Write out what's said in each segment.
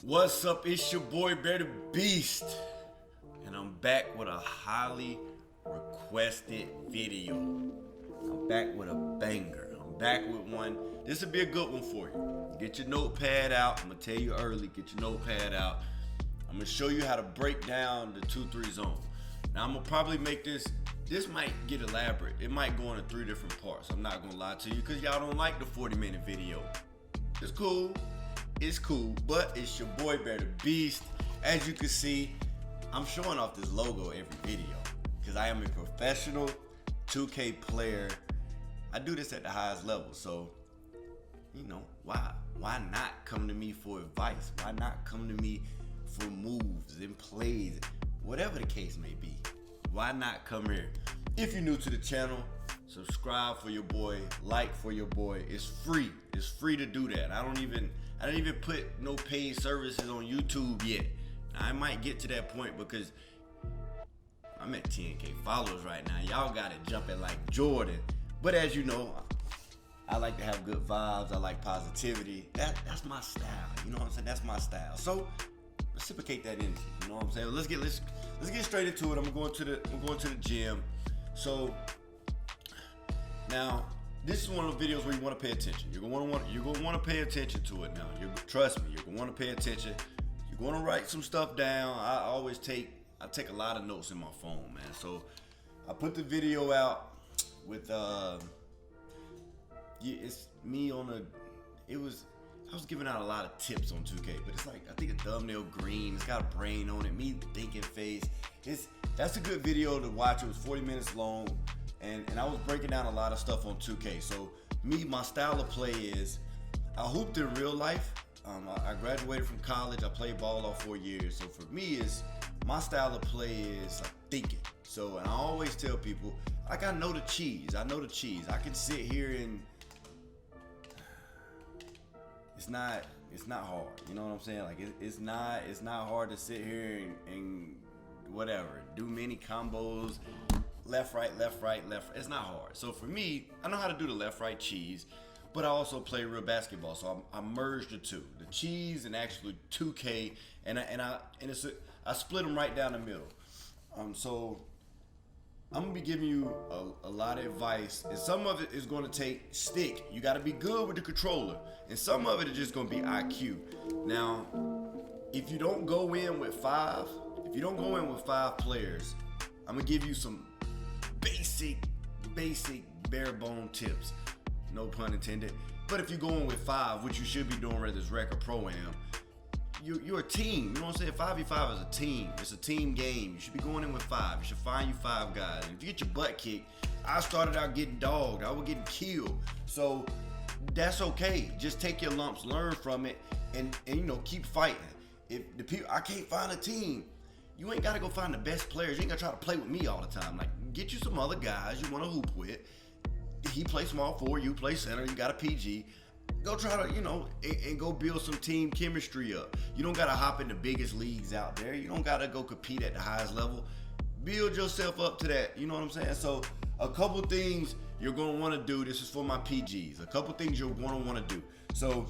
What's up? It's your boy BEARDABEAST, and I'm back with a highly requested video. I'm back with a banger. I'm back with one. This will be a good one for you. Get your notepad out. I'm gonna tell you early. Get your notepad out. I'm gonna show you how to break down the 2-3 zone. Now I'm gonna probably make this. This might get elaborate. It might go into 3 different parts. I'm not gonna lie to you because y'all don't like the 40-minute video. It's cool. It's cool, but it's your boy BEARDABEAST. As you can see, I'm showing off this logo every video because I am a professional 2K player. I do this at the highest level, so you know why not come to me for advice? Why not come to me for moves and plays, whatever the case may be? Why not come here? If you're new to the channel, subscribe for your boy, like for your boy. It's free. It's free to do that. I don't even put no paid services on YouTube yet. I might get to that point because I'm at 10K followers right now. Y'all got it jumping like Jordan. But as you know, I like to have good vibes. I like positivity. That's my style. You know what I'm saying? That's my style. So reciprocate that energy. You know what I'm saying? Let's get straight into it. I'm going to the gym. So now, this is one of the videos where you want to pay attention. You're gonna want to pay attention to it now. Trust me, you're gonna want to pay attention. You're gonna write some stuff down. I take a lot of notes in my phone, man. So I put the video out with it's me on I was giving out a lot of tips on 2K, but it's like I think a thumbnail green. It's got a brain on it. Me thinking face. That's a good video to watch. It was 40 minutes long. And I was breaking down a lot of stuff on 2K. So my style of play is, I hooped in real life. I graduated from college. I played ball all 4 years. So for me, my style of play is like thinking. So, and I always tell people, like, I know the cheese. I can sit here and it's not hard. You know what I'm saying? Like it's not hard to sit here and whatever, do many combos. Left, right. It's not hard. So for me, I know how to do the left, right cheese, but I also play real basketball. So I merged the two, the cheese and actually 2K, and I split them right down the middle. So I'm gonna be giving you a lot of advice, and some of it is going to take stick. You got to be good with the controller, and some of it is just going to be IQ. Now, if you don't go in with 5 players, I'm gonna give you some basic bare bone tips, no pun intended. But if you're going with 5, which you should be doing whether it's rec or pro-am, you're a team. You know what I'm saying? 5v5 is a team. It's a team game. You should be going in with 5. You should find you 5 guys. And if you get your butt kicked, I started out getting dogged. I was getting killed. So that's okay. Just take your lumps, learn from it, and you know, keep fighting. If the people, I can't find a team, you ain't gotta go find the best players. You ain't gotta try to play with me all the time. Like, get you some other guys you wanna hoop with. He plays small forward, you play center, you got a PG. Go try to, you know, and go build some team chemistry up. You don't gotta hop in the biggest leagues out there. You don't gotta go compete at the highest level. Build yourself up to that, you know what I'm saying? So a couple things you're gonna wanna do, this is for my PGs. A couple things you're gonna wanna do. So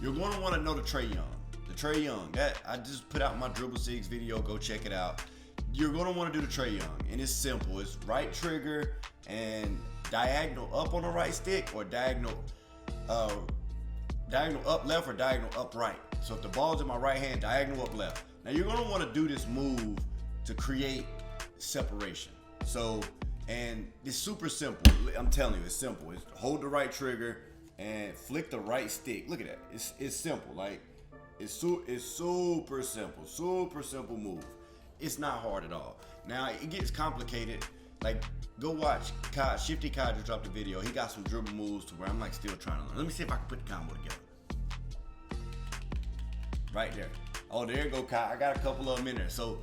you're gonna wanna know the Trae Young. Trae Young, that I just put out my Dribble 6 video, go check it out. You're gonna wanna do the Trae Young, and it's simple. It's right trigger and diagonal up on the right stick, or diagonal up left or diagonal up right. So if the ball's in my right hand, diagonal up left. Now you're gonna wanna do this move to create separation. So, and it's super simple. I'm telling you, it's simple. It's hold the right trigger and flick the right stick. Look at that, it's simple. Like, It's super simple move. It's not hard at all. Now it gets complicated. Like, go watch Shifty Kai just dropped a video. He got some dribble moves to where I'm like still trying to learn. Let me see if I can put the combo together. Right there. Oh, there you go, Kai. I got a couple of them in there. So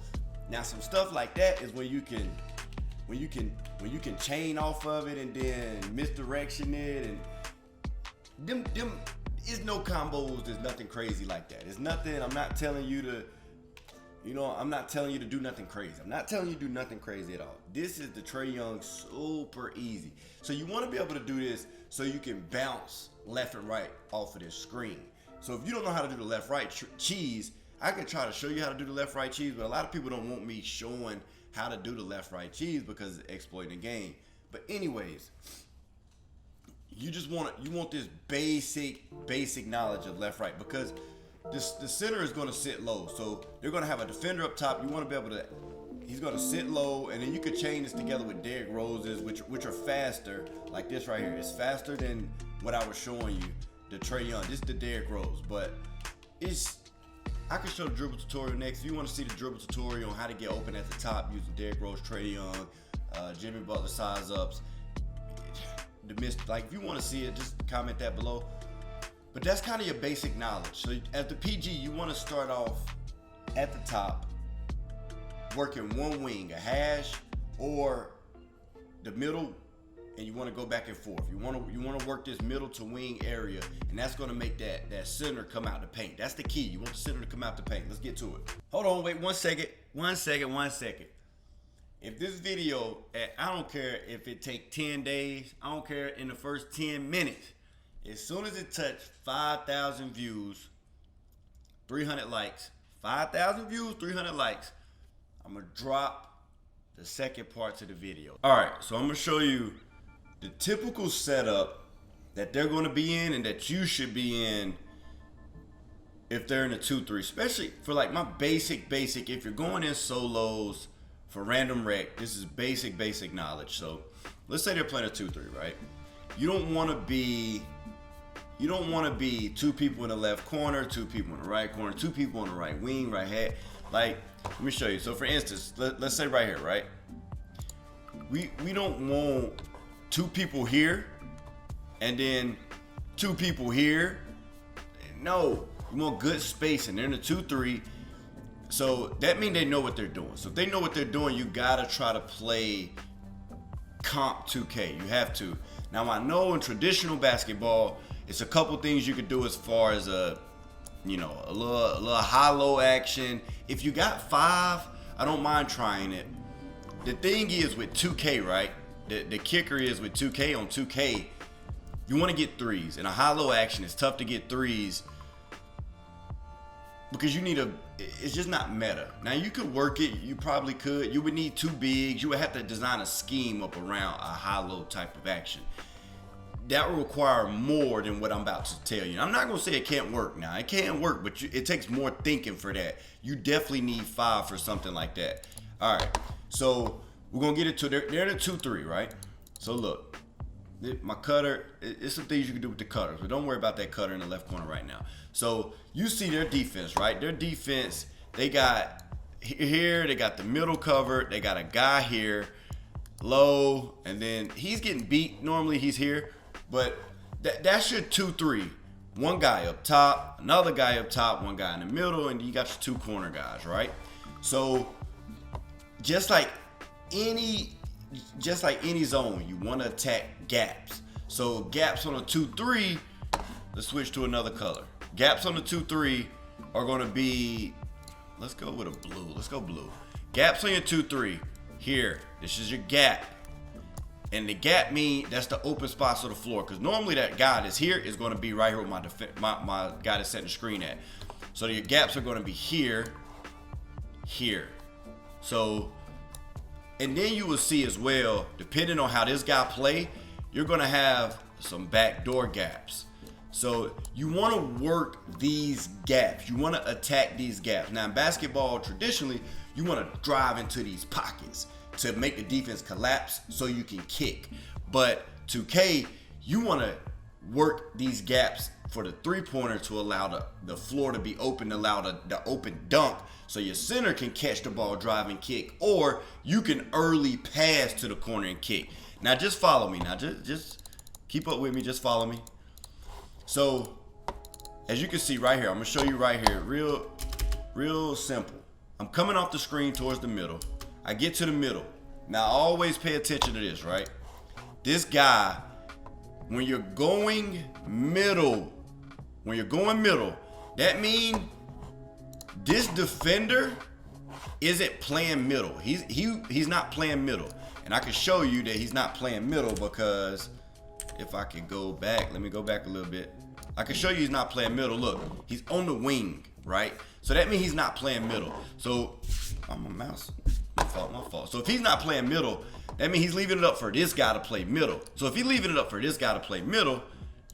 now some stuff like that is when you can chain off of it and then misdirection it, and them. It's no combos, there's nothing crazy like that. It's nothing, I'm not telling you to do nothing crazy. I'm not telling you to do nothing crazy at all. This is the Trae Young, super easy. So you want to be able to do this so you can bounce left and right off of this screen. So if you don't know how to do the left-right cheese, I could try to show you how to do the left-right cheese, but a lot of people don't want me showing how to do the left-right cheese because it's exploiting the game. But anyways, you want this basic knowledge of left-right, because the center is going to sit low. So they're going to have a defender up top. You want to be able to, he's going to sit low, and then you could chain this together with Derrick Rose's, which are faster, like this right here. It's faster than what I was showing you, the Trae Young. This is the Derrick Rose, but I can show the dribble tutorial next. If you want to see the dribble tutorial on how to get open at the top using Derrick Rose, Trae Young, Jimmy Butler size ups, if you want to see it, just comment that below. But that's kind of your basic knowledge. So at the PG, you want to start off at the top, working one wing, a hash or the middle, and you want to go back and forth. You want to work this middle to wing area, and that's going to make that center come out the paint. That's the key. You want the center to come out the paint. Let's get to it. Hold on, wait 1 second. 1 second, 1 second. If this video, I don't care if it take 10 days, I don't care in the first 10 minutes, as soon as it touched 5,000 views, 300 likes, 5,000 views, 300 likes, I'm going to drop the second part to the video. All right, so I'm going to show you the typical setup that they're going to be in and that you should be in if they're in a 2-3, especially for like my basic, if you're going in solos for random rec, this is basic knowledge. So let's say they're playing a 2-3, right? You don't want to be two people in the left corner, two people in the right corner, two people on the right wing, right head. Like, let me show you. So for instance, let's say right here, right? We don't want two people here and then two people here. No, you want good spacing. They're in a 2-3. So that means they know what they're doing. So if they know what they're doing, you gotta try to play comp 2K. You have to. Now I know in traditional basketball, it's a couple things you could do as far as a little high-low action. If you got 5, I don't mind trying it. The thing is with 2K, right? The kicker is with 2K, on 2K, you want to get threes. In a high-low action, it's tough to get threes because it's just not meta. Now you could work it, you probably could. You would need 2 bigs. You would have to design a scheme up around a high-low type of action. That will require more than what I'm about to tell you. I'm not gonna say it can't work now. It can work, but it takes more thinking for that. You definitely need 5 for something like that. All right, so we're gonna get it to, they're in a 2-3, right? So look, my cutter, it's some things you can do with the cutters, but don't worry about that cutter in the left corner right now. So you see their defense, right? Their defense, they got here, they got the middle covered, they got a guy here, low, and then he's getting beat. Normally he's here. But that's your 2-3. One guy up top, another guy up top, one guy in the middle, and you got your 2 corner guys, right? So just like any zone, you want to attack gaps. So gaps on a 2-3, let's switch to another color. Gaps on the 2-3 are going to be, let's go with a blue. Let's go blue. Gaps on your 2-3. Here, this is your gap. And the gap mean that's the open spots of the floor, because normally that guy that's here is going to be right here with my guy that's setting the screen at. So your gaps are going to be here, here. So, and then you will see as well, depending on how this guy play, you're going to have some backdoor gaps. So you want to work these gaps. You want to attack these gaps. Now in basketball, traditionally, you want to drive into these pockets to make the defense collapse so you can kick. But 2K, you want to work these gaps for the 3-pointer to allow the floor to be open, to allow the open dunk, so your center can catch the ball, drive, and kick. Or you can early pass to the corner and kick. Now just follow me. Now just keep up with me. Just follow me. So as you can see right here, I'm gonna show you right here, real simple. I'm coming off the screen towards the middle. I get to the middle. Now always pay attention to this, right? This guy, when you're going middle, that means this defender isn't playing middle. He's not playing middle. And I can show you that he's not playing middle because if I can go back, let me go back a little bit. I can show you he's not playing middle. Look, he's on the wing. right? So that means he's not playing middle. So I'm a mouse. My fault. So if he's not playing middle, that means he's leaving it up for this guy to play middle. So if he's leaving it up for this guy to play middle,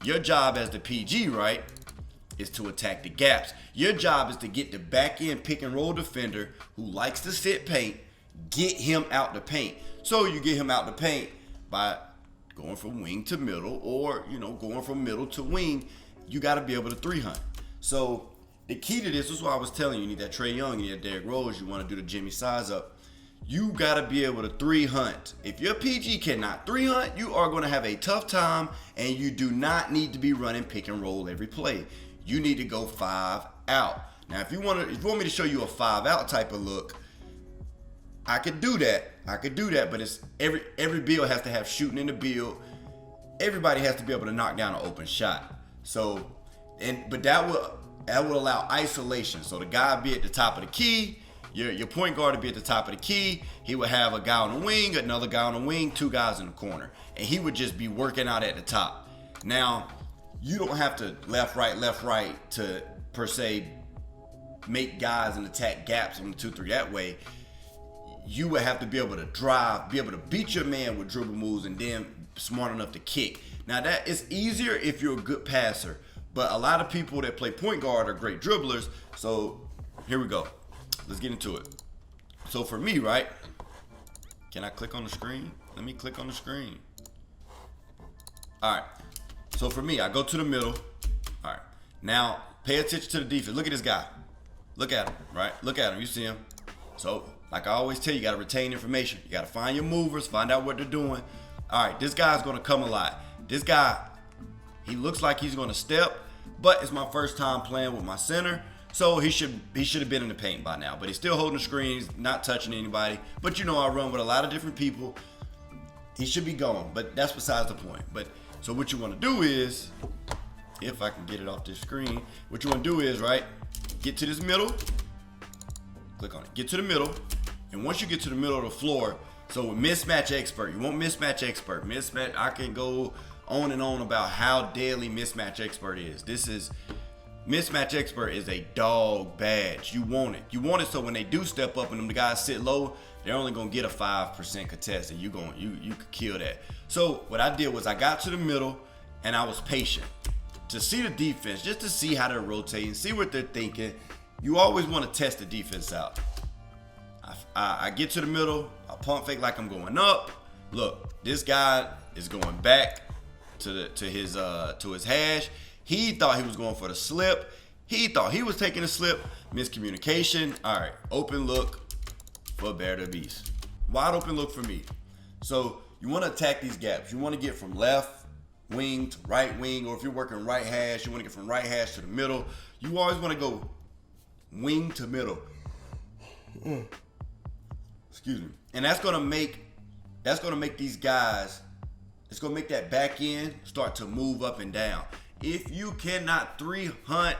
your job as the PG, right, is to attack the gaps. Your job is to get the back end pick and roll defender who likes to sit paint, get him out the paint. So you get him out the paint by going from wing to middle, or going from middle to wing. You got to be able to 3-hunt. So the key to this is why I was telling you need that Trae Young, you need that Derrick Rose, you want to do the Jimmy size up. You got to be able to 3-hunt. If your PG cannot 3-hunt, you are going to have a tough time, and you do not need to be running pick and roll every play. You need to go 5 out. Now, if you want me to show you a 5 out type of look, I could do that. But it's every build has to have shooting in the build. Everybody has to be able to knock down an open shot. So, but that will allow isolation. So the guy be at the top of the key. Your point guard would be at the top of the key. He would have a guy on the wing, another guy on the wing, 2 guys in the corner, and he would just be working out at the top. Now, you don't have to left, right to per se make guys and attack gaps on the 2-3 that way. You would have to be able to drive, be able to beat your man with dribble moves, and then smart enough to kick. Now that is easier if you're a good passer, but a lot of people that play point guard are great dribblers. So here we go. Let's get into it. So for me, right? Can I click on the screen? Let me click on the screen. All right. So for me, I go to the middle. All right. Now pay attention to the defense. Look at this guy. Look at him, right? Look at him. You see him. So like I always tell you, you got to retain information. You got to find your movers, find out what they're doing. All right, this guy's going to come a lot. This guy, he looks like he's going to step, but it's my first time playing with my center. So he should have been in the paint by now, but he's still holding the screens, not touching anybody. But I run with a lot of different people. He should be gone, but that's besides the point. But so what you want to do is, if I can get it off this screen, what you want to do is, right, get to this middle, click on it, get to the middle, and once you get to the middle of the floor, so with mismatch expert, you want mismatch expert. Mismatch, I can go on and on about how deadly mismatch expert is. Mismatch expert is a dog badge. You want it. You want it so when they do step up and them guys sit low, they're only gonna get a 5% contest, and you could kill that. So what I did was I got to the middle and I was patient to see the defense, just to see how they're rotating, see what they're thinking. You always want to test the defense out. I get to the middle, I pump fake like I'm going up. Look, this guy is going back to his hash. He thought he was going for the slip. He thought he was taking a slip. Miscommunication. All right, open look for BEARDABEAST. Wide open look for me. So you want to attack these gaps. You want to get from left wing to right wing, or if you're working right hash, you want to get from right hash to the middle. You always want to go wing to middle. Excuse me. And that's gonna make these guys, it's gonna make that back end start to move up and down. If you cannot 3-hunt,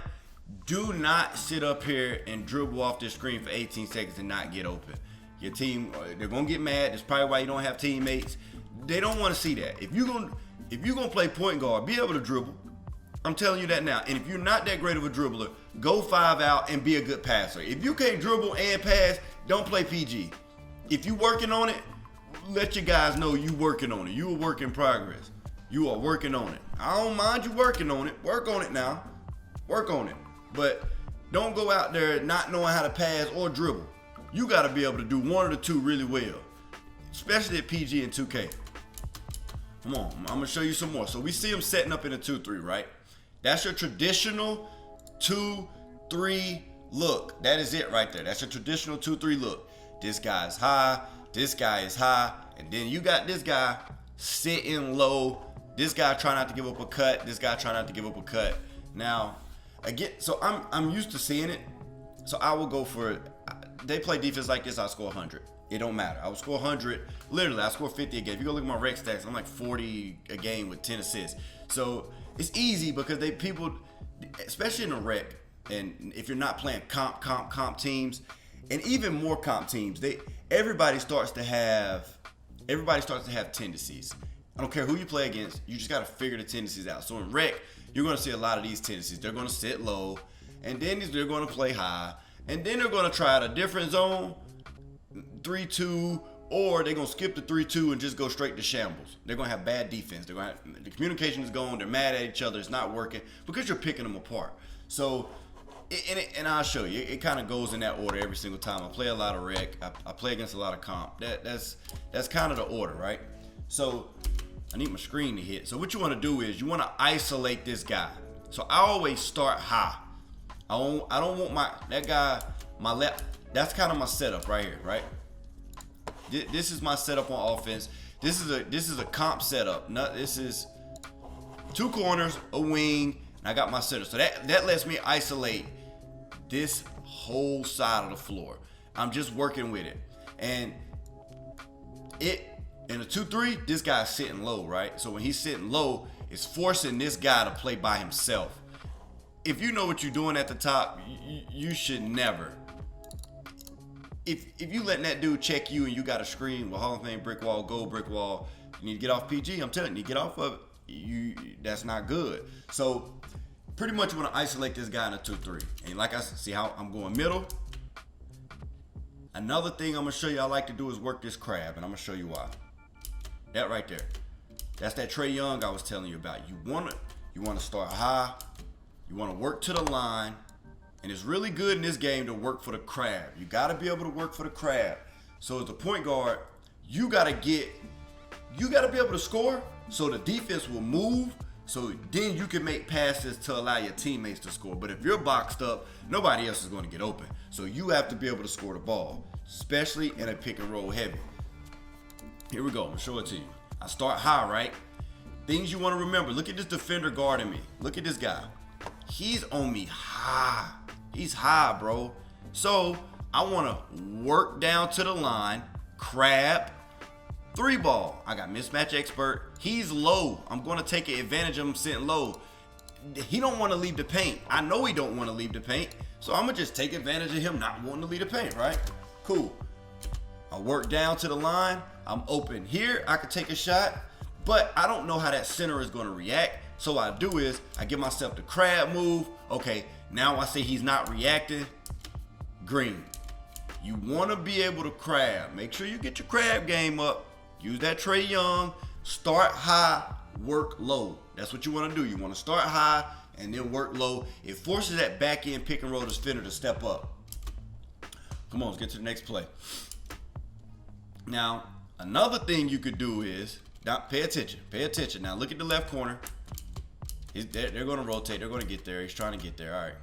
do not sit up here and dribble off this screen for 18 seconds and not get open. Your team, they're gonna get mad. That's probably why you don't have teammates. They don't want to see that. If you're gonna play point guard, be able to dribble. I'm telling you that now. And if you're not that great of a dribbler, go 5 out and be a good passer. If you can't dribble and pass, don't play PG. If you working on it, let your guys know you working on it. You a work in progress. You are working on it. I don't mind you working on it. Work on it now. Work on it. But don't go out there not knowing how to pass or dribble. You got to be able to do one of the two really well, especially at PG and 2K. Come on, I'm going to show you some more. So we see them setting up in a 2-3, right? That's your traditional 2-3 look. That is it right there. That's your traditional 2-3 look. This guy is high. This guy is high. And then you got this guy sitting low. This guy trying not to give up a cut. This guy trying not to give up a cut. Now, again, so I'm used to seeing it. So I will go for it. They play defense like this, I score 100. It don't matter. I will score 100. Literally, I score 50 a game. If you go look at my rec stats, I'm like 40 a game with 10 assists. So it's easy because people, especially in the rec, and if you're not playing comp teams, and even more comp teams, everybody starts to have tendencies. I don't care who you play against, you just got to figure the tendencies out. So in rec, you're going to see a lot of these tendencies. They're going to sit low, and then they're going to play high, and then they're going to try out a different zone, 3-2, or they're going to skip the 3-2 and just go straight to shambles. They're going to have bad defense. The communication is gone. They're mad at each other. It's not working because you're picking them apart. So, and I'll show you. It kind of goes in that order every single time. I play a lot of rec. I play against a lot of comp. That's kind of the order, right? So I need my screen to hit. So what you want to do is you want to isolate this guy. So I always start high. I don't want my left. That's kind of my setup right here, right? This is my setup on offense. This is a comp setup. This is 2 corners, a wing, and I got my center. So that lets me isolate this whole side of the floor. I'm just working with it. And in a 2-3, this guy's sitting low, right? So when he's sitting low, it's forcing this guy to play by himself. If you know what you're doing at the top, you should never. If you letting that dude check you and you got a screen with Hall of Fame brick wall, gold brick wall, you need to get off PG. I'm telling you, get off of it. That's not good. So pretty much you want to isolate this guy in a 2-3. And like I said, see how I'm going middle. Another thing I'm gonna show you I like to do is work this crab, and I'm gonna show you why. That right there. That's that Trae Young I was telling you about. You wanna start high. You wanna work to the line. And it's really good in this game to work for the crab. You got to be able to work for the crab. So as the point guard, you got to be able to score so the defense will move. So then you can make passes to allow your teammates to score. But if you're boxed up, nobody else is going to get open. So you have to be able to score the ball, especially in a pick and roll heavy. Here we go. I'm going to show it to you. I start high, right? Things you want to remember. Look at this defender guarding me. Look at this guy. He's on me high. He's high, bro. So I want to work down to the line, crab, 3-ball. I got mismatch expert. He's low. I'm going to take advantage of him sitting low. He don't want to leave the paint. I know he don't want to leave the paint. So I'm going to just take advantage of him not wanting to leave the paint, right? Cool. I work down to the line. I'm open here. I could take a shot, but I don't know how that center is going to react. So what I do is I give myself the crab move. Okay, now I say he's not reacting. Green. You want to be able to crab. Make sure you get your crab game up. Use that Trae Young. Start high, work low. That's what you want to do. You want to start high and then work low. It forces that back end pick and roll defender to step up. Come on, let's get to the next play. Now, another thing you could do is, now pay attention. Pay attention. Now look at the left corner. They're going to rotate. They're going to get there. He's trying to get there. All right.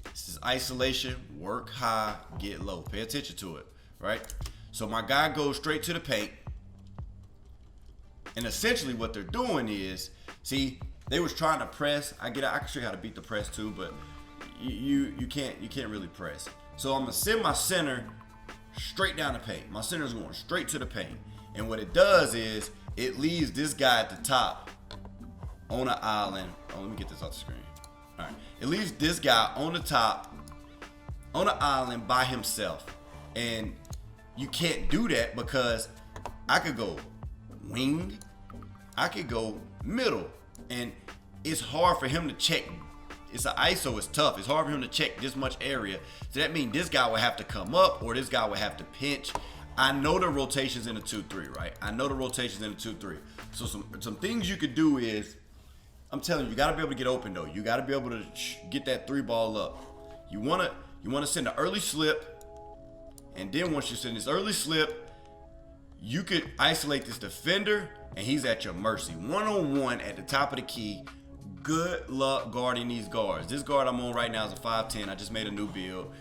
This is isolation. Work high, get low. Pay attention to it, right? So my guy goes straight to the paint. And essentially what they're doing is, see, they was trying to press. I can show you how to beat the press too, but you can't really press. So I'm going to send my center straight down the paint. My center is going straight to the paint. And what it does is it leaves this guy at the top on an island. Oh, let me get this off the screen. All right. It leaves this guy on the top on an island by himself. And you can't do that because I could go wing. I could go middle. And it's hard for him to check. It's an ISO. It's tough. It's hard for him to check this much area. So that means this guy would have to come up or this guy would have to pinch. I know the rotations in a 2-3, right? I know the rotations in a 2-3. So some things you could do is, I'm telling you, you got to be able to get open though. You got to be able to get that 3-ball up. You want to send an early slip, and then once you send this early slip, you could isolate this defender, and he's at your mercy. 1-on-1 at the top of the key. Good luck guarding these guards. This guard I'm on right now is a 5'10". I just made a new build.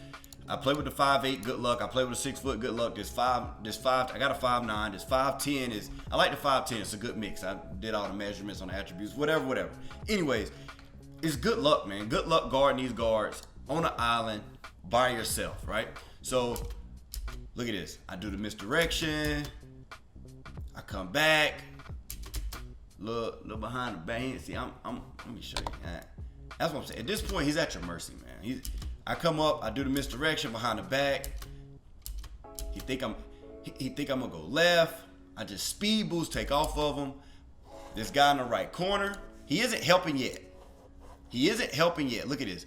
I play with the 5'8", good luck. I play with a 6 foot, good luck. This 5, I got a 5'9". This 5'10" is, I like the 5'10". It's a good mix. I did all the measurements on the attributes, whatever. Anyways, it's good luck, man. Good luck guarding these guards on an island by yourself, right? So, look at this. I do the misdirection. I come back. Look behind the back. See, let me show you. That's what I'm saying. At this point, he's at your mercy, man. I come up, I do the misdirection behind the back. He think I'm gonna go left. I just speed boost, take off of him. This guy in the right corner, he isn't helping yet. He isn't helping yet. Look at this.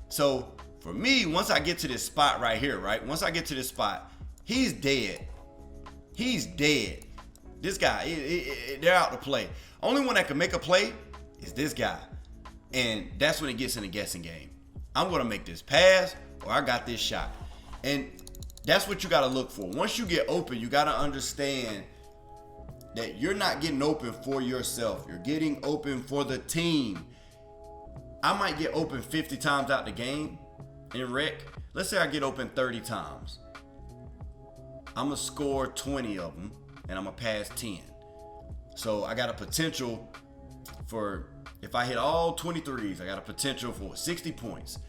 So for me, once I get to this spot right here, right? Once I get to this spot, he's dead. He's dead. This guy, they're out to play. Only one that can make a play is this guy. And that's when it gets in the guessing game. I'm going to make this pass or I got this shot. And that's what you got to look for. Once you get open, you got to understand that you're not getting open for yourself. You're getting open for the team. I might get open 50 times out the game in rec. Let's say I get open 30 times. I'm going to score 20 of them and I'm going to pass 10. So I got a potential for, if I hit all 23s, I got a potential for 60 points.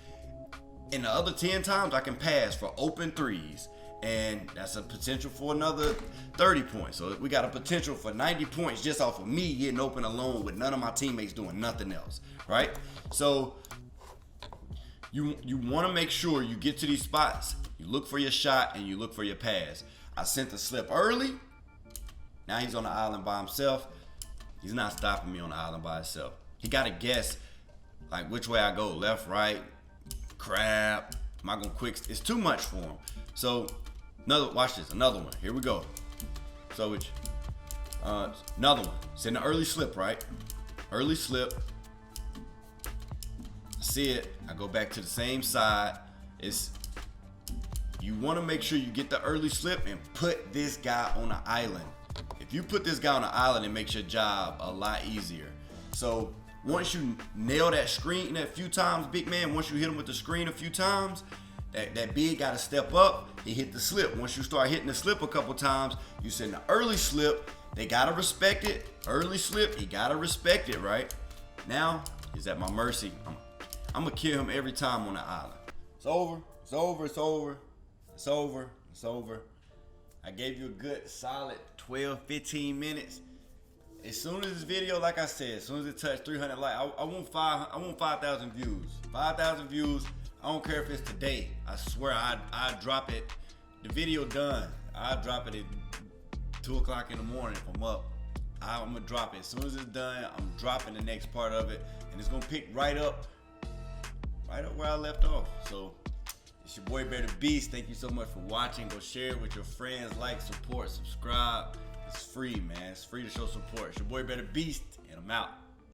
And the other 10 times I can pass for open threes. And that's a potential for another 30 points. So we got a potential for 90 points just off of me getting open alone with none of my teammates doing nothing else, right? So you want to make sure you get to these spots. You look for your shot and you look for your pass. I sent the slip early. Now he's on the island by himself. He's not stopping me on the island by himself. He got to guess like which way I go, left, right, crap. Am I going to quick? It's too much for him. So watch this, another one. Here we go. So it's another one. It's in the early slip, right? Early slip. I see it. I go back to the same side. You want to make sure you get the early slip and put this guy on the island. If you put this guy on the island, it makes your job a lot easier. So once you nail that screen a few times, big man, once you hit him with the screen a few times, that big got to step up. He hit the slip. Once you start hitting the slip a couple times, you send the early slip. They got to respect it. Early slip, he got to respect it, right? Now, he's at my mercy. I'm going to kill him every time on the island. It's over. It's over. It's over. It's over. It's over. I gave you a good solid 12, 15 minutes. As soon as this video, like I said, as soon as it touched 300 likes, I want 5,000 views. 5,000 views. I don't care if it's today. I swear I drop it. The video done. I drop it at 2 o'clock in the morning if I'm up. I'm gonna drop it. As soon as it's done, I'm dropping the next part of it. And it's gonna pick right up where I left off. So it's your boy BEARDABEAST. Thank you so much for watching. Go share it with your friends. Like, support, subscribe. It's free, man. It's free to show support. It's your boy BEARDABEAST, and I'm out.